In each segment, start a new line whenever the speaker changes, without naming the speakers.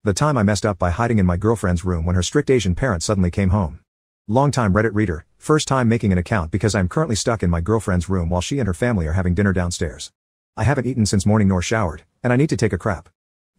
The time I messed up by hiding in my girlfriend's room when her strict Asian parents suddenly came home. Longtime Reddit reader, first time making an account because I'm currently stuck in my girlfriend's room while she and her family are having dinner downstairs. I haven't eaten since morning nor showered, and I need to take a crap.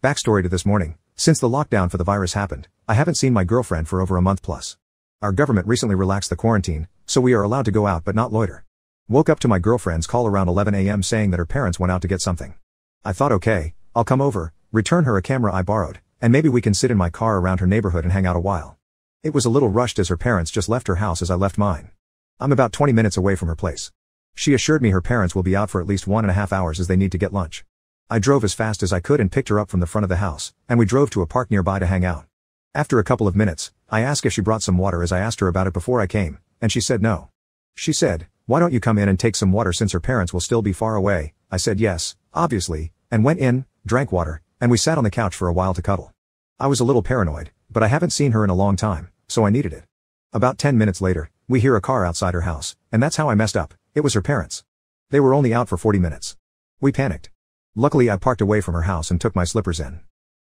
Backstory to this morning: since the lockdown for the virus happened, I haven't seen my girlfriend for over a month plus. Our government recently relaxed the quarantine, so we are allowed to go out but not loiter. Woke up to my girlfriend's call around 11 a.m. saying that her parents went out to get something. I thought, okay, I'll come over, return her a camera I borrowed, and maybe we can sit in my car around her neighborhood and hang out a while. It was a little rushed as her parents just left her house as I left mine. I'm about 20 minutes away from her place. She assured me her parents will be out for at least 1.5 hours as they need to get lunch. I drove as fast as I could and picked her up from the front of the house, and we drove to a park nearby to hang out. After a couple of minutes, I asked if she brought some water as I asked her about it before I came, and she said no. She said, "Why don't you come in and take some water since her parents will still be far away?" I said yes, obviously, and went in, drank water, and we sat on the couch for a while to cuddle. I was a little paranoid, but I haven't seen her in a long time, so I needed it. About 10 minutes later, we hear a car outside her house, and that's how I messed up. It was her parents. They were only out for 40 minutes. We panicked. Luckily I parked away from her house and took my slippers in.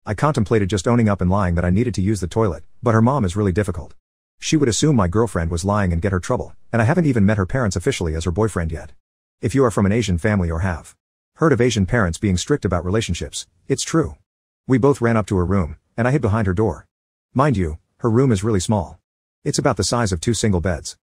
I contemplated just owning up and lying that I needed to use the toilet, but her mom is really difficult. She would assume my girlfriend was lying and get her trouble, and I haven't even met her parents officially as her boyfriend yet. If you are from an Asian family or have heard of Asian parents being strict about relationships, it's true. We both ran up to her room, and I hid behind her door. Mind you, her room is really small. It's about the size of 2 single beds.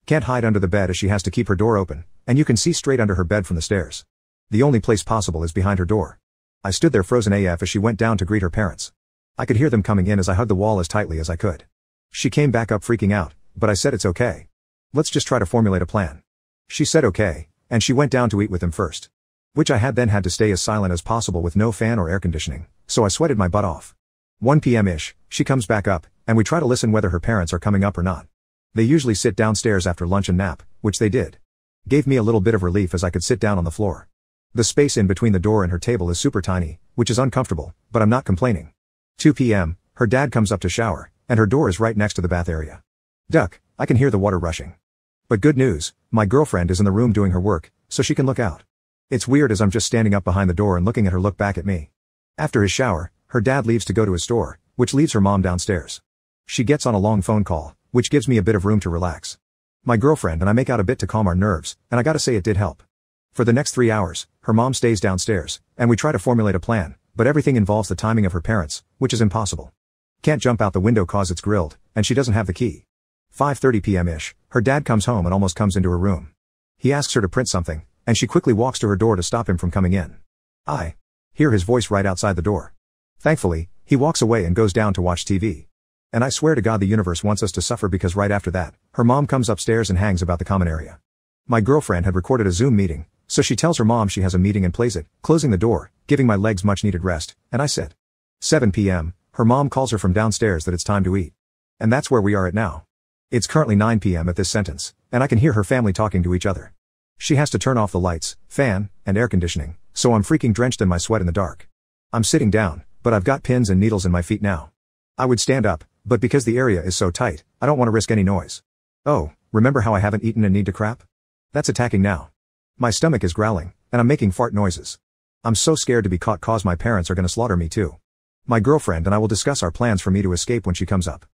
Can't hide under the bed as she has to keep her door open, and you can see straight under her bed from the stairs. The only place possible is behind her door. I stood there frozen AF as she went down to greet her parents. I could hear them coming in as I hugged the wall as tightly as I could. She came back up freaking out, but I said it's okay. Let's just try to formulate a plan. She said okay, and she went down to eat with them first. Which I had to stay as silent as possible with no fan or air conditioning, so I sweated my butt off. 1 p.m.-ish, she comes back up, and we try to listen whether her parents are coming up or not. They usually sit downstairs after lunch and nap, which they did. Gave me a little bit of relief as I could sit down on the floor. The space in between the door and her table is super tiny, which is uncomfortable, but I'm not complaining. 2 p.m., her dad comes up to shower, and her door is right next to the bath area. Duck, I can hear the water rushing. But good news, my girlfriend is in the room doing her work, so she can look out. It's weird as I'm just standing up behind the door and looking at her look back at me. After his shower, her dad leaves to go to his store, which leaves her mom downstairs. She gets on a long phone call, which gives me a bit of room to relax. My girlfriend and I make out a bit to calm our nerves, and I gotta say it did help. For the next 3 hours, her mom stays downstairs, and we try to formulate a plan, but everything involves the timing of her parents, which is impossible. Can't jump out the window cause it's grilled, and she doesn't have the key. 5:30 p.m.-ish, her dad comes home and almost comes into her room. He asks her to print something, and she quickly walks to her door to stop him from coming in. I hear his voice right outside the door. Thankfully, he walks away and goes down to watch TV. And I swear to God the universe wants us to suffer because right after that, her mom comes upstairs and hangs about the common area. My girlfriend had recorded a Zoom meeting, so she tells her mom she has a meeting and plays it, closing the door, giving my legs much needed rest, and I sit. 7 p.m., her mom calls her from downstairs that it's time to eat. And that's where we are at now. It's currently 9 p.m. at this sentence, and I can hear her family talking to each other. She has to turn off the lights, fan, and air conditioning, so I'm freaking drenched in my sweat in the dark. I'm sitting down, but I've got pins and needles in my feet now. I would stand up, but because the area is so tight, I don't want to risk any noise. Oh, remember how I haven't eaten and need to crap? That's attacking now. My stomach is growling, and I'm making fart noises. I'm so scared to be caught cause my parents are gonna slaughter me too. My girlfriend and I will discuss our plans for me to escape when she comes up.